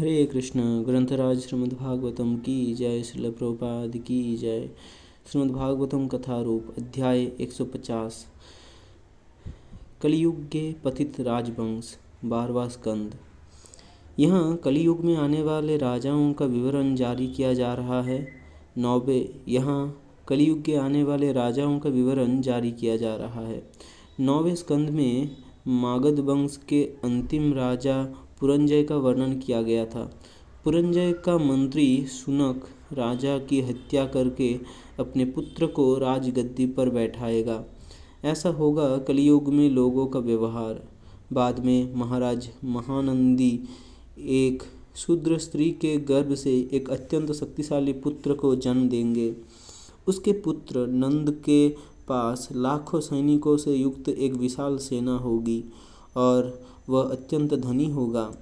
हरे कृष्ण। ग्रंथराज श्रीमद्भागवतम की जय। श्रील प्रभुपाद की जय। श्रीमद्भागवतम कथा रूप अध्याय 150। कलियुग के पतित राजवंश 12वां स्कंद। यहाँ कलियुग में आने वाले राजाओं का विवरण जारी किया जा रहा है। यहाँ कलियुग के आने वाले राजाओं का विवरण जारी किया जा रहा है। 9वें स्कंद में मागध वंश के अंतिम राजा पुरंजय का वर्णन किया गया था। पुरंजय का मंत्री शुनक राजा की हत्या करके अपने पुत्र को राजगद्दी पर बैठाएगा। ऐसा होगा कलियुग में लोगों का व्यवहार। बाद में महाराज महानंदी एक शूद्र स्त्री के गर्भ से एक अत्यंत शक्तिशाली पुत्र को जन्म देंगे। उसके पुत्र नंद के पास लाखों सैनिकों से युक्त एक विशाल सेना होगी और वह अत्यंत धनी होगा।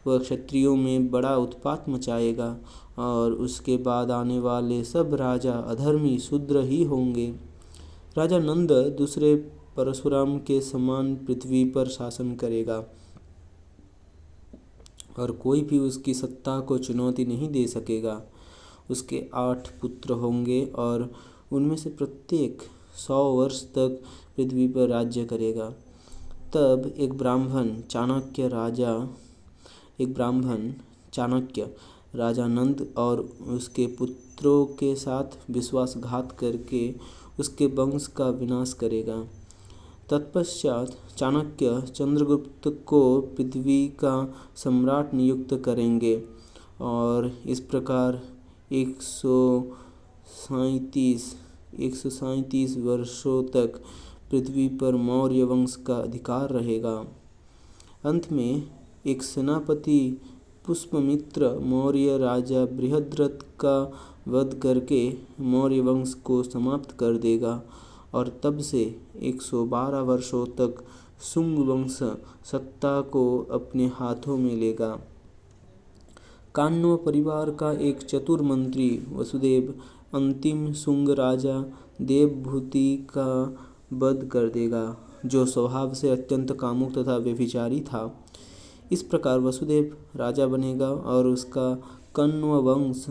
वह क्षत्रियों में बड़ा उत्पात मचाएगा और उसके बाद आने वाले सब राजा अधर्मी शूद्र ही होंगे। राजा नंद दूसरे परशुराम के समान पृथ्वी पर शासन करेगा और कोई भी उसकी सत्ता को चुनौती नहीं दे सकेगा। उसके 8 पुत्र होंगे और उनमें से प्रत्येक 100 वर्ष तक पृथ्वी पर राज्य करेगा। तब एक ब्राह्मण चाणक्य राजा नंद और उसके पुत्रों के साथ विश्वासघात करके उसके वंश का विनाश करेगा। तत्पश्चात चाणक्य चंद्रगुप्त को पृथ्वी का सम्राट नियुक्त करेंगे और इस प्रकार 137 वर्षों तक पृथ्वी पर मौर्य वंश का अधिकार रहेगा। अंत में एक सेनापति पुष्पमित्र मौर्य राजा बृहद्रथ का वध करके मौर्य वंश को समाप्त कर देगा और तब से 112 वर्षों तक शुंग वंश सत्ता को अपने हाथों में लेगा। कान्व परिवार का एक चतुर मंत्री वसुदेव अंतिम शुंग राजा देवभूति का वध कर देगा, जो स्वभाव से अत्यंत कामुक तथा व्यभिचारी था। इस प्रकार वसुदेव राजा बनेगा और उसका कण्व वंश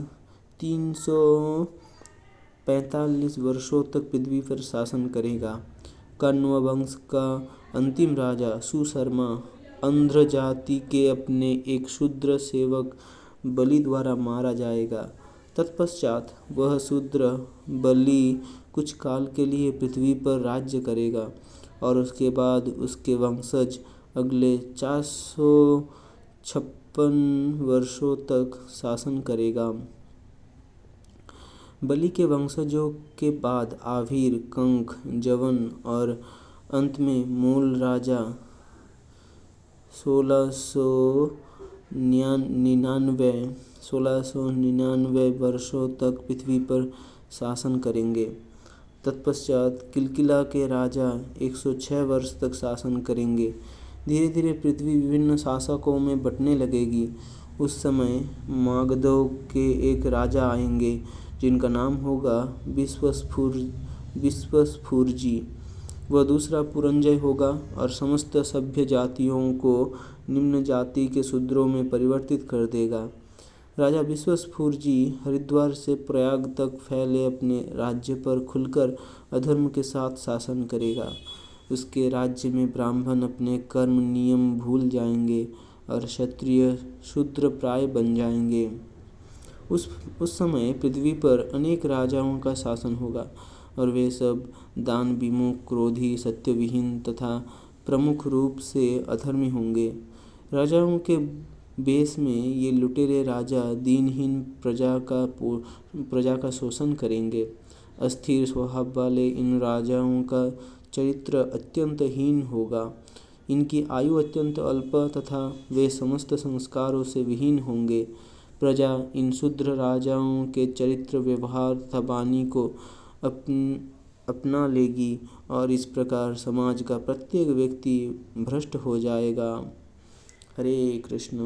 345 वर्षों तक पृथ्वी पर शासन करेगा। कण्व वंश का अंतिम राजा सुशर्मा अंध्र जाति के अपने एक शूद्र सेवक बलि द्वारा मारा जाएगा। तत्पश्चात वह शूद्र बलि कुछ काल के लिए पृथ्वी पर राज्य करेगा और उसके बाद उसके वंशज अगले 456 वर्षों तक शासन करेगा। बलि के वंशजों के बाद आभीर, कंक, जवन और अंत में मूल राजा 1699 वर्षों तक पृथ्वी पर शासन करेंगे। तत्पश्चात किलकिला के राजा 106 वर्ष तक शासन करेंगे। धीरे धीरे पृथ्वी विभिन्न शासकों में बंटने लगेगी। उस समय मागधों के एक राजा आएंगे जिनका नाम होगा विश्वस्फूर्जी। वह दूसरा पुरंजय होगा और समस्त सभ्य जातियों को निम्न जाति के शूद्रों में परिवर्तित कर देगा। राजा विश्वस्फूर्जी हरिद्वार से प्रयाग तक फैले अपने राज्य पर खुलकर अधर्म के साथ शासन करेगा। उसके राज्य में ब्राह्मण अपने कर्म नियम भूल जाएंगे और क्षत्रिय शूद्र प्राय बन जाएंगे। उस समय पृथ्वी पर अनेक राजाओं का शासन होगा और वे सब दान विमुख, क्रोधी, सत्यविहीन तथा प्रमुख रूप से अधर्मी होंगे। राजाओं के वेश में ये लुटेरे राजा दीनहीन प्रजा का शोषण करेंगे। अस्थिर स्वभाव वाले इन राजाओं का चरित्र अत्यंत हीन होगा। इनकी आयु अत्यंत अल्प तथा वे समस्त संस्कारों से विहीन होंगे। प्रजा इन शूद्र राजाओं के चरित्र, व्यवहार तथा वाणी को अपना लेगी और इस प्रकार समाज का प्रत्येक व्यक्ति भ्रष्ट हो जाएगा। हरे कृष्ण।